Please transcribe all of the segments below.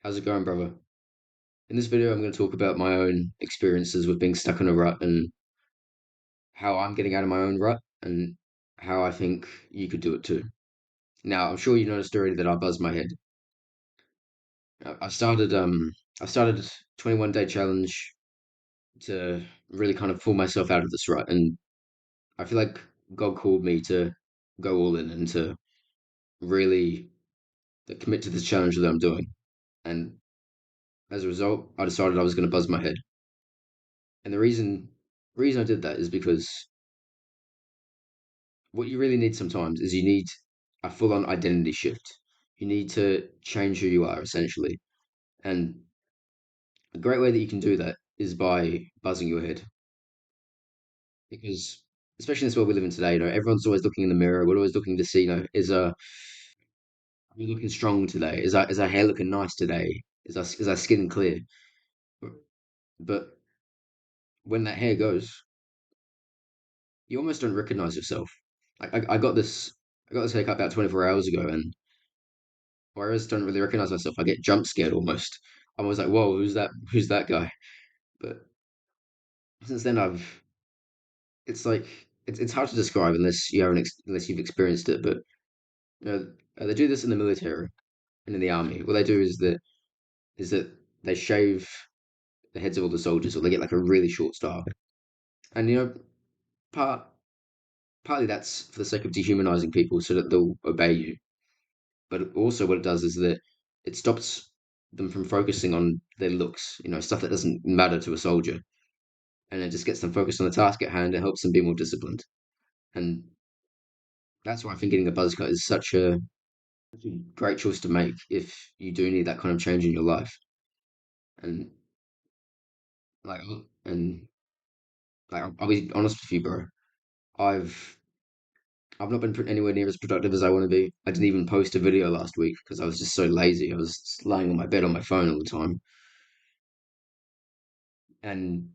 How's it going, brother? In this video, I'm going to talk about my own experiences with being stuck in a rut and how I'm getting out of my own rut and how I think you could do it too. Now, I'm sure you noticed already that I buzzed my head. I started I started a 21 day challenge to really kind of pull myself out of this rut, and I feel like God called me to go all in and to really commit to this challenge that I'm doing. And as a result, I decided I was going to buzz my head. And the reason I did that is because what you really need sometimes is you need a full on identity shift. You need to change who you are essentially. And a great way that you can do that is by buzzing your head. Because especially in this world we live in today, everyone's always looking in the mirror. We're always looking to see, are we looking strong today? Is our hair looking nice today? Is our skin clear? But when that hair goes, you almost don't recognize yourself. I got this haircut about 24 hours ago, and whereas I don't really recognize myself, I get jump scared almost. I was like, "Whoa, who's that? Who's that guy?" But since then, it's like it's hard to describe unless you've experienced it. But you know, they do this in the military and in the army. What they do is that they shave the heads of all the soldiers, or they get like a really short style. And part partly that's for the sake of dehumanizing people so that they'll obey you. But also, what it does is that it stops them from focusing on their looks. Stuff that doesn't matter to a soldier, and it just gets them focused on the task at hand. It helps them be more disciplined, and that's why I think getting a buzz cut is such a great choice to make if you do need that kind of change in your life. And like, and like, I'll be honest with you, bro. I've I've not been anywhere near as productive as I want to be. I didn't even post a video last week because I was just so lazy. I was just lying on my bed on my phone all the time, and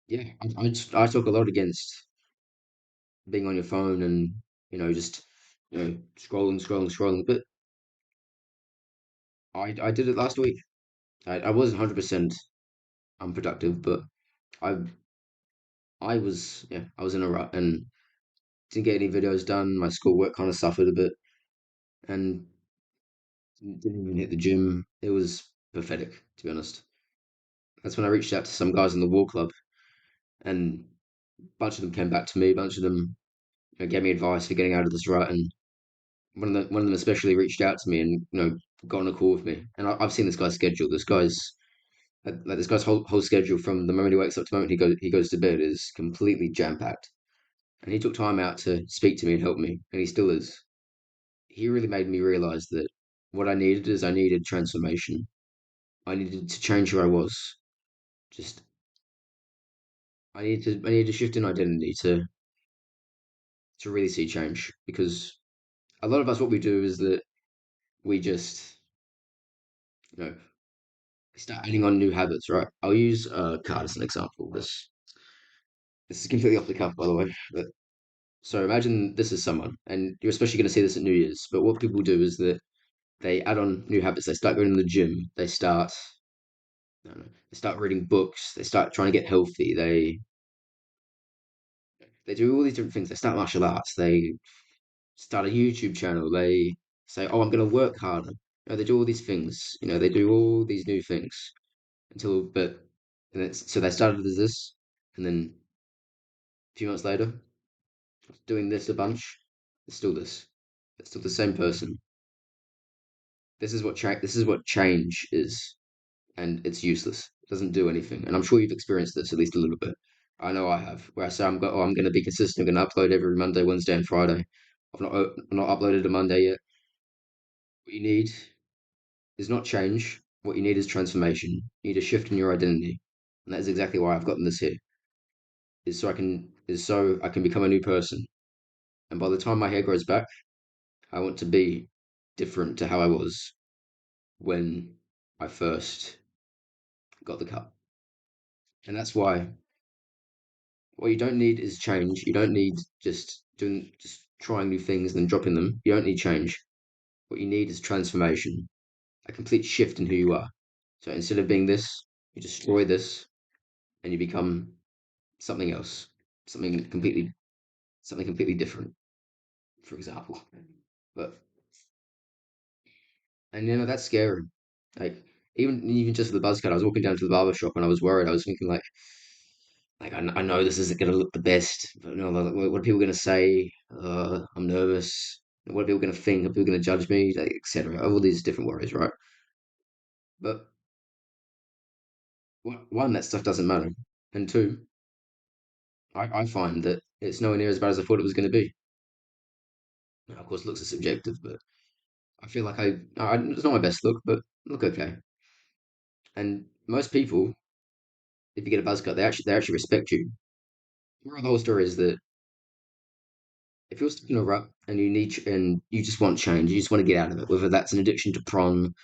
yeah, I talk a lot against being on your phone and just scrolling. But I did it last week. I wasn't 100% unproductive, but I I was in a rut and didn't get any videos done. My schoolwork kind of suffered a bit and didn't even hit the gym. It was pathetic, to be honest. That's when I reached out to some guys in the wall club, and a bunch of them came back to me. A bunch of them gave me advice for getting out of this rut, and one of them especially reached out to me and got on a call with me. And I've seen this guy's schedule. This guy's whole schedule from the moment he wakes up to the moment he goes to bed is completely jam packed. And he took time out to speak to me and help me, and he still is. He really made me realize that what I needed transformation. I needed to change who I was. Just I needed to shift in identity to really see change, because a lot of us, what we do is that we just you know start adding on new habits, right? I'll use a card as an example. This is completely off the cuff, by the way. But so imagine this is someone, and you're especially going to see this at New Year's. But what people do is that they add on new habits. They start going to the gym. I don't know, they start reading books. They start trying to get healthy. They do all these different things. They start martial arts. They start a YouTube channel. They say, "Oh, I'm going to work harder." They do all these things. They do all these new things and so they started as this, and then a few months later, doing this a bunch. It's still this. It's still the same person. This is what change is, and it's useless. It doesn't do anything. And I'm sure you've experienced this at least a little bit. I know I have. Where I say I'm going to be consistent. I'm going to upload every Monday, Wednesday, and Friday. I've not uploaded a Monday yet. What you need is not change. What you need is transformation. You need a shift in your identity, and that is exactly why I've gotten this here. Is so I can become a new person. And by the time my hair grows back, I want to be different to how I was when I first got the cut. And that's why what you don't need is change. You don't need just trying new things and then dropping them. You don't need change. What you need is transformation. a complete shift in who you are. So instead of being this, you destroy this and you become something else, something completely something completely different, for example. But and that's scary. Like even just with the buzz cut, I was walking down to the barber shop and I was worried. I was thinking I know this isn't going to look the best, but like, what are people going to say? I'm nervous. What are people going to think? Are people going to judge me? Like, etc. All these different worries, right? But one, that stuff doesn't matter, and two, I find that it's nowhere near as bad as I thought it was going to be. Now, of course, looks are subjective, but I feel like it's not my best look, but look okay. And most people, if you get a buzz cut, they actually respect you. The whole story is that if you're stuck in a rut and and you just want change, you just want to get out of it, whether that's an addiction to prom,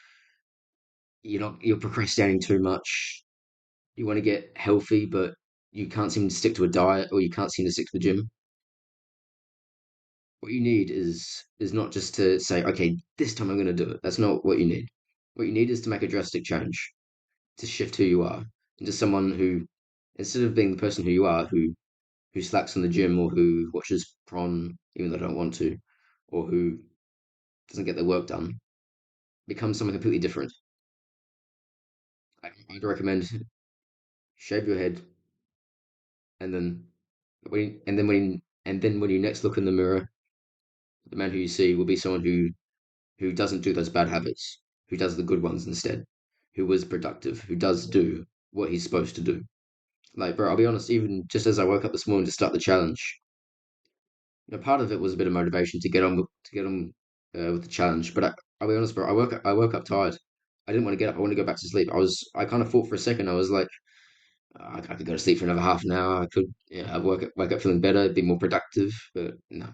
you're procrastinating too much, you want to get healthy, but you can't seem to stick to a diet or you can't seem to stick to the gym. What you need is not just to say, okay, this time I'm going to do it. That's not what you need. What you need is to make a drastic change, to shift who you are into someone who, instead of being the person who you are, who slacks in the gym or who watches prom even though they don't want to, or who doesn't get their work done, become someone completely different. I'd recommend shave your head, and then when you next look in the mirror, the man who you see will be someone who doesn't do those bad habits, who does the good ones instead, who is productive, who does do what he's supposed to do. Like, bro, I'll be honest. Even just as I woke up this morning to start the challenge, part of it was a bit of motivation to get on with the challenge. But I'll be honest, bro. I woke up tired. I didn't want to get up. I wanted to go back to sleep. I kind of thought for a second. I was like, I could go to sleep for another half an hour. I could, yeah, I wake up feeling better, be more productive. But no,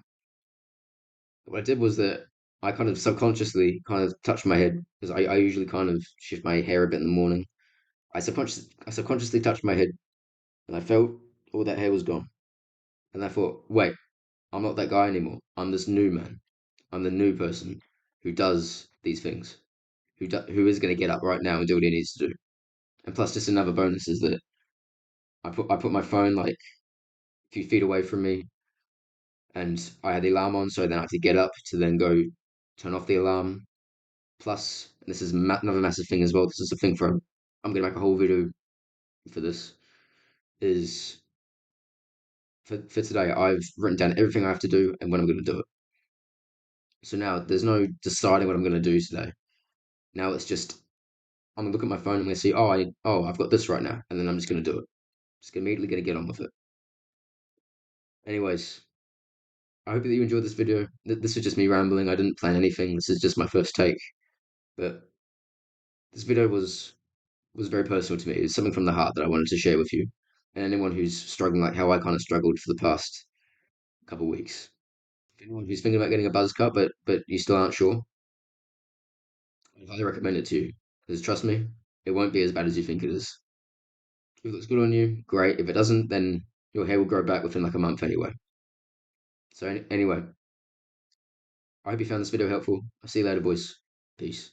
what I did was that I kind of subconsciously kind of touched my head because I usually kind of shift my hair a bit in the morning. I subconsciously touched my head and I felt all that hair was gone. And I thought, wait, I'm not that guy anymore. I'm this new man. I'm the new person who does these things, who is going to get up right now and do what he needs to do. And plus, just another bonus is that I put my phone like a few feet away from me, and I had the alarm on, so then I had to get up to then go turn off the alarm. Plus, and this is another massive thing as well. This is a thing for I'm going to make a whole video for this. Is for today, I've written down everything I have to do and when I'm going to do it. So now there's no deciding what I'm going to do today. Now it's just I'm gonna look at my phone. I'm gonna see, I've got this right now, and then I'm just gonna do it. Just immediately gonna get on with it. Anyways, I hope that you enjoyed this video. This was just me rambling. I didn't plan anything. This is just my first take, but this video was very personal to me. It's something from the heart that I wanted to share with you, and anyone who's struggling like how I kind of struggled for the past couple of weeks. If anyone who's thinking about getting a buzz cut, but you still aren't sure, I highly recommend it to you. Because trust me, it won't be as bad as you think it is. If it looks good on you, great. If it doesn't, then your hair will grow back within like a month anyway. So anyway, I hope you found this video helpful. I'll see you later, boys. Peace.